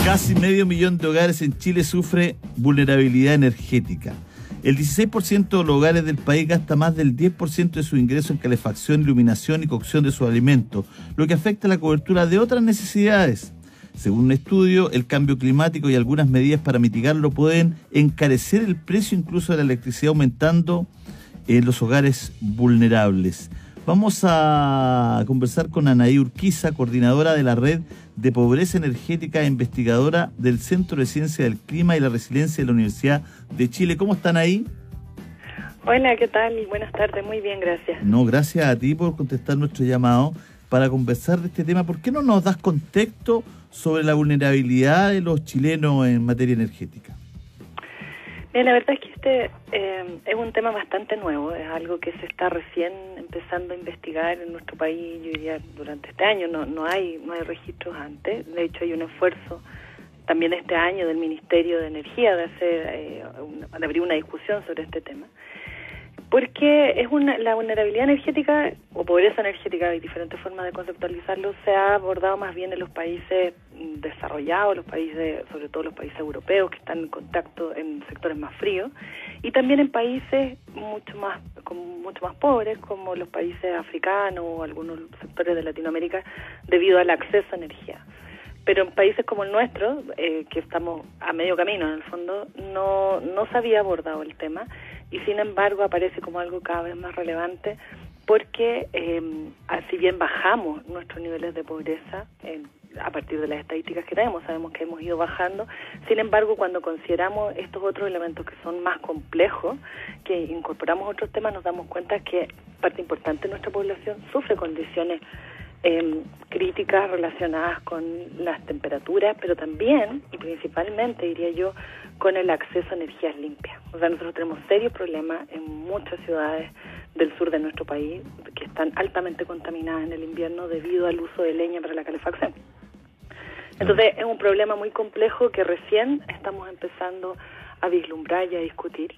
Casi medio millón de hogares en Chile sufre vulnerabilidad energética. El 16% de los hogares del país gasta más del 10% de su ingreso en calefacción, iluminación y cocción de sus alimentos, lo que afecta la cobertura de otras necesidades. Según un estudio, el cambio climático y algunas medidas para mitigarlo pueden encarecer el precio incluso de la electricidad, aumentando en los hogares vulnerables. Vamos a conversar con Anaí Urquiza, coordinadora de la Red de Pobreza Energética e investigadora del Centro de Ciencia del Clima y la Resiliencia de la Universidad de Chile. ¿Cómo están ahí? Hola, ¿qué tal? Buenas tardes, muy bien, gracias. No, gracias a ti por contestar nuestro llamado para conversar de este tema. ¿Por qué no nos das contexto sobre la vulnerabilidad de los chilenos en materia energética? La verdad es que este es un tema bastante nuevo, es algo que se está recién empezando a investigar en nuestro país. Yo diría durante este año, no hay registros antes. De hecho, hay un esfuerzo también este año del Ministerio de Energía de hacer de abrir una discusión sobre este tema, porque la vulnerabilidad energética o pobreza energética, hay diferentes formas de conceptualizarlo, se ha abordado más bien en los países desarrollados, los países, sobre todo los países europeos que están en contacto en sectores más fríos, y también en países mucho más pobres como los países africanos o algunos sectores de Latinoamérica, debido al acceso a energía. Pero en países como el nuestro, que estamos a medio camino en el fondo, no se había abordado el tema, y sin embargo aparece como algo cada vez más relevante porque si bien bajamos nuestros niveles de pobreza a partir de las estadísticas que tenemos, sabemos que hemos ido bajando, sin embargo cuando consideramos estos otros elementos que son más complejos, que incorporamos otros temas, nos damos cuenta que parte importante de nuestra población sufre condiciones críticas relacionadas con las temperaturas, pero también y principalmente, diría yo, con el acceso a energías limpias. O sea, nosotros tenemos serios problemas en muchas ciudades del sur de nuestro país que están altamente contaminadas en el invierno debido al uso de leña para la calefacción. Entonces es un problema muy complejo que recién estamos empezando a vislumbrar y a discutir,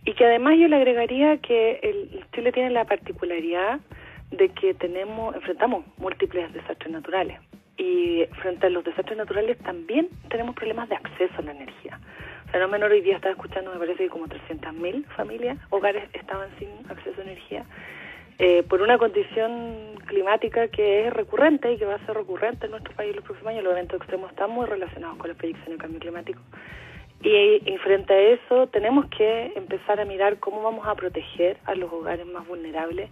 y que además yo le agregaría que Chile tiene la particularidad de que enfrentamos múltiples desastres naturales, y frente a los desastres naturales también tenemos problemas de acceso a la energía. O sea, no menor, hoy día estaba escuchando, me parece que como 300.000 familias, hogares estaban sin acceso a energía, por una condición climática que es recurrente y que va a ser recurrente en nuestro país en los próximos años. Los eventos extremos están muy relacionados con las predicciones del cambio climático. Y frente a eso tenemos que empezar a mirar cómo vamos a proteger a los hogares más vulnerables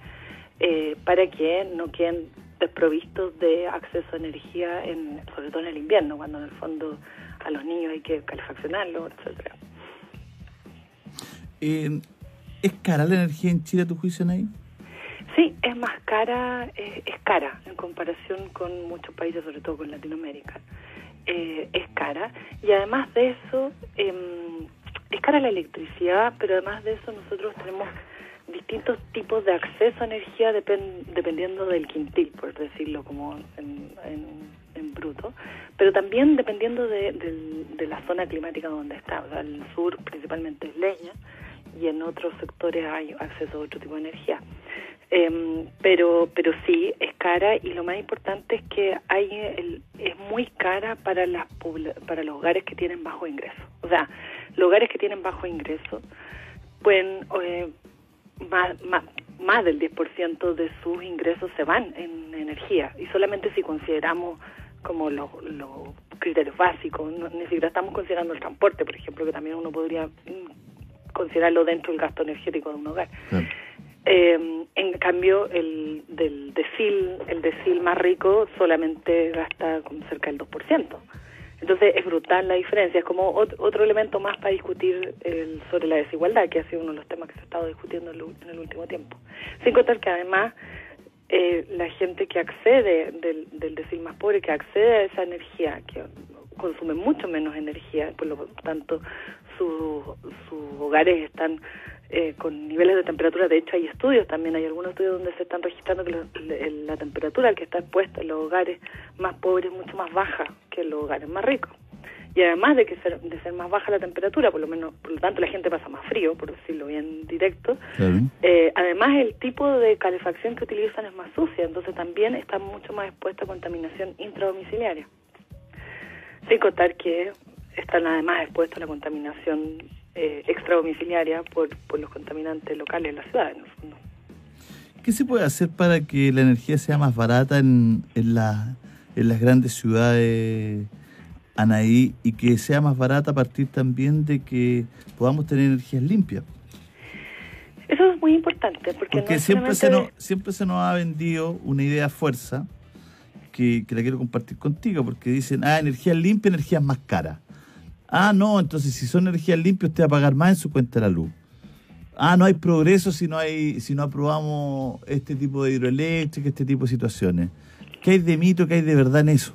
para que no queden desprovistos de acceso a energía, sobre todo en el invierno, cuando en el fondo a los niños hay que calefaccionarlos, etcétera. ¿Es cara la energía en Chile, a tu juicio, Nay? Sí, es más cara, es cara en comparación con muchos países, sobre todo con Latinoamérica. Es cara, y además de eso, es cara la electricidad, pero además de eso nosotros tenemos distintos tipos de acceso a energía dependiendo del quintil, por decirlo como en bruto, pero también dependiendo de la zona climática donde está. O sea, el sur principalmente es leña, y en otros sectores hay acceso a otro tipo de energía. Pero sí, es cara, y lo más importante es que es muy cara para los hogares que tienen bajo ingreso. O sea, los hogares que tienen bajo ingreso pueden más del 10% de sus ingresos se van en energía, y solamente si consideramos como los criterios básicos, ni siquiera estamos considerando el transporte, por ejemplo, que también uno podría considerarlo dentro del gasto energético de un hogar. Sí. En cambio, el decil más rico solamente gasta como cerca del 2%. Entonces es brutal la diferencia, es como otro elemento más para discutir sobre la desigualdad, que ha sido uno de los temas que se ha estado discutiendo en el último tiempo. Sin contar que además la gente que accede del decil más pobre, que accede a esa energía, que consume mucho menos energía, por lo tanto sus hogares están con niveles de temperatura. De hecho hay estudios, también hay algunos estudios donde se están registrando que la temperatura que está expuesta en los hogares más pobres es mucho más baja que en los hogares más ricos. Y además de ser más baja la temperatura, por lo tanto la gente pasa más frío, por decirlo bien directo. Además el tipo de calefacción que utilizan es más sucia, entonces también está mucho más expuesta a contaminación intradomiciliaria. Sin contar que están además expuestos a la contaminación extradomiciliaria por los contaminantes locales de la ciudad, en el fondo. ¿Qué se puede hacer para que la energía sea más barata en las grandes ciudades, Anaí, y que sea más barata a partir también de que podamos tener energías limpias? Eso es muy importante, porque no siempre se nos ha vendido una idea a fuerza que la quiero compartir contigo, porque dicen, energías limpias, energías más caras. No, entonces si son energías limpias usted va a pagar más en su cuenta de la luz. No hay progreso si no aprobamos este tipo de hidroeléctrica, este tipo de situaciones. ¿Qué hay de mito, qué hay de verdad en eso?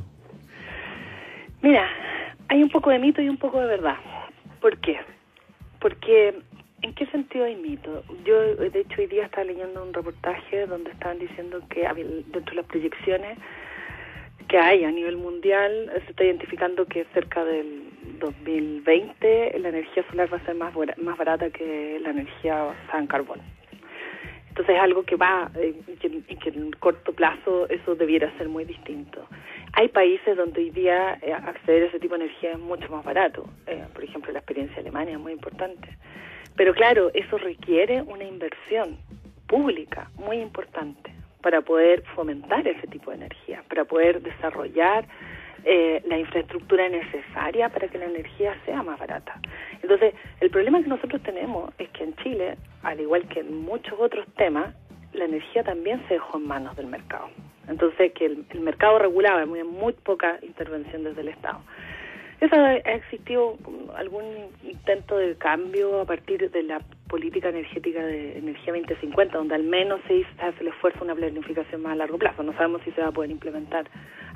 Mira, hay un poco de mito y un poco de verdad. ¿Por qué? Porque, ¿en qué sentido hay mito? Yo, de hecho, hoy día estaba leyendo un reportaje donde estaban diciendo que dentro de las proyecciones que hay a nivel mundial, se está identificando que cerca del 2020 la energía solar va a ser más barata que la energía basada en carbón. Entonces es algo que va, que en corto plazo eso debiera ser muy distinto. Hay países donde hoy día acceder a ese tipo de energía es mucho más barato. Por ejemplo, la experiencia de Alemania es muy importante. Pero claro, eso requiere una inversión pública muy importante para poder fomentar ese tipo de energía, para poder desarrollar la infraestructura necesaria para que la energía sea más barata. Entonces, el problema que nosotros tenemos es que en Chile, al igual que en muchos otros temas, la energía también se dejó en manos del mercado. Entonces, que el mercado regulaba, muy poca intervención desde el Estado. Eso ha existido algún intento de cambio a partir de la política energética de Energía 2050, donde al menos se hace el esfuerzo de una planificación más a largo plazo. No sabemos si se va a poder implementar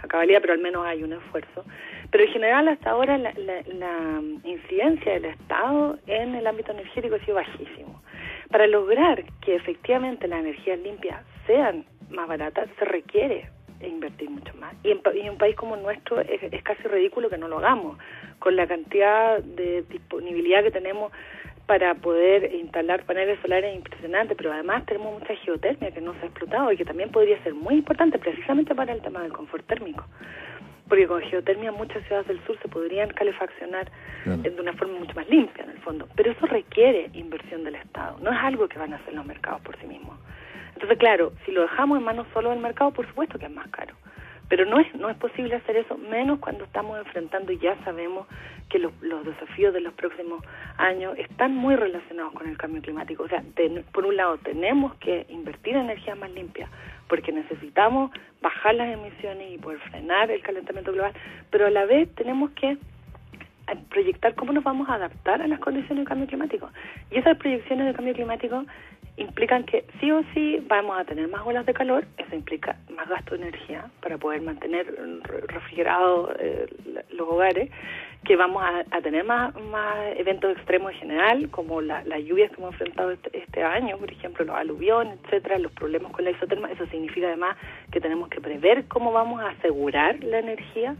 a cabalidad, pero al menos hay un esfuerzo. Pero en general, hasta ahora, la incidencia del Estado en el ámbito energético ha sido bajísimo. Para lograr que efectivamente las energías limpias sean más baratas, se requiere invertir mucho más. Y en un país como el nuestro es casi ridículo que no lo hagamos, con la cantidad de disponibilidad que tenemos para poder instalar paneles solares impresionante, pero además tenemos mucha geotermia que no se ha explotado y que también podría ser muy importante precisamente para el tema del confort térmico. Porque con geotermia muchas ciudades del sur se podrían calefaccionar de una forma mucho más limpia en el fondo. Pero eso requiere inversión del Estado, no es algo que van a hacer los mercados por sí mismos. Entonces, claro, si lo dejamos en manos solo del mercado, por supuesto que es más caro. Pero no es posible hacer eso, menos cuando estamos enfrentando y ya sabemos que los desafíos de los próximos años están muy relacionados con el cambio climático. O sea, por un lado tenemos que invertir en energías más limpias, porque necesitamos bajar las emisiones y poder frenar el calentamiento global, pero a la vez tenemos que proyectar cómo nos vamos a adaptar a las condiciones del cambio climático. Y esas proyecciones del cambio climático implican que sí o sí vamos a tener más olas de calor, eso implica más gasto de energía para poder mantener refrigerados los hogares, que vamos a tener más eventos extremos en general, como las lluvias que hemos enfrentado este año, por ejemplo, los aluviones, etcétera, los problemas con la isoterma. Eso significa además que tenemos que prever cómo vamos a asegurar la energía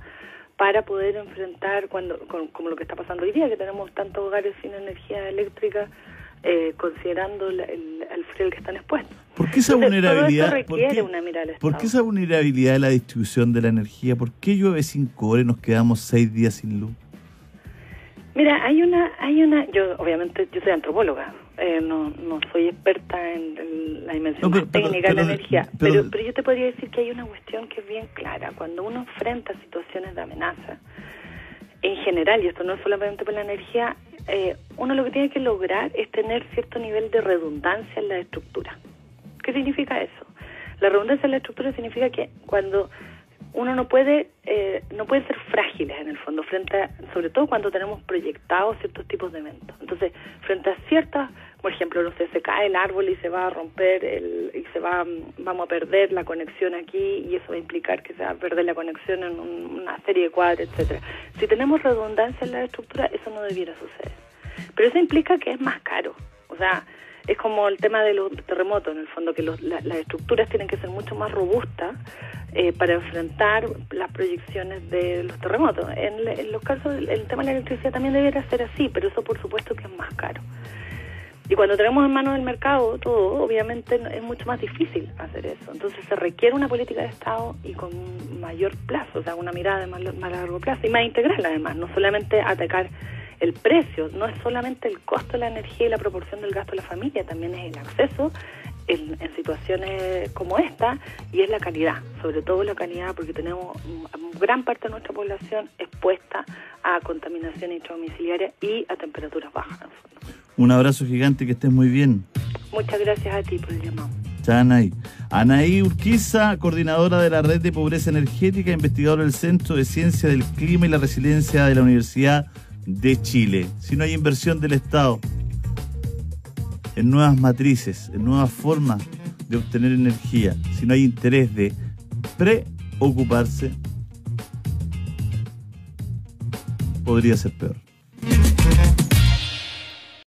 para poder enfrentar como lo que está pasando hoy día, que tenemos tantos hogares sin energía eléctrica, considerando el frío al que están expuestos. ¿Por qué esa vulnerabilidad? Todo eso requiere una mirada al Estado. ¿Por qué esa vulnerabilidad de la distribución de la energía? ¿Por qué llueve 5 horas y nos quedamos 6 días sin luz? Mira, hay una. Yo obviamente soy antropóloga, no soy experta en la dimensión técnica de la energía, pero yo te podría decir que hay una cuestión que es bien clara. Cuando uno enfrenta situaciones de amenaza, en general, y esto no es solamente por la energía, uno lo que tiene que lograr es tener cierto nivel de redundancia en la estructura. ¿Qué significa eso? La redundancia en la estructura significa que cuando uno no puede ser frágiles en el fondo, sobre todo cuando tenemos proyectados ciertos tipos de eventos. Entonces, frente a ciertas, por ejemplo, no sé, se cae el árbol y se va a romper vamos a perder la conexión aquí, y eso va a implicar que se va a perder la conexión en una serie de cuadros, etcétera. Si tenemos redundancia en la estructura, eso no debiera suceder. Pero eso implica que es más caro. O sea, es como el tema de los terremotos, en el fondo, que las estructuras tienen que ser mucho más robustas para enfrentar las proyecciones de los terremotos. En los casos, el tema de la electricidad también debería ser así, pero eso por supuesto que es más caro. Y cuando tenemos en manos del mercado todo, obviamente es mucho más difícil hacer eso. Entonces se requiere una política de Estado y con mayor plazo, o sea, una mirada de más largo plazo y más integral además, no solamente atacar el precio, no es solamente el costo de la energía y la proporción del gasto de la familia, también es el acceso en situaciones como esta, y es la calidad, sobre todo la calidad, porque tenemos gran parte de nuestra población expuesta a contaminación intradomiciliaria y a temperaturas bajas. Un abrazo gigante, que estés muy bien. Muchas gracias a ti por el llamado. Chao, Anaí. Anaí Urquiza, coordinadora de la Red de Pobreza Energética, investigadora del Centro de Ciencia del Clima y la Resiliencia de la Universidad de Chile. Si no hay inversión del Estado en nuevas matrices, en nuevas formas de obtener energía, si no hay interés de preocuparse, podría ser peor.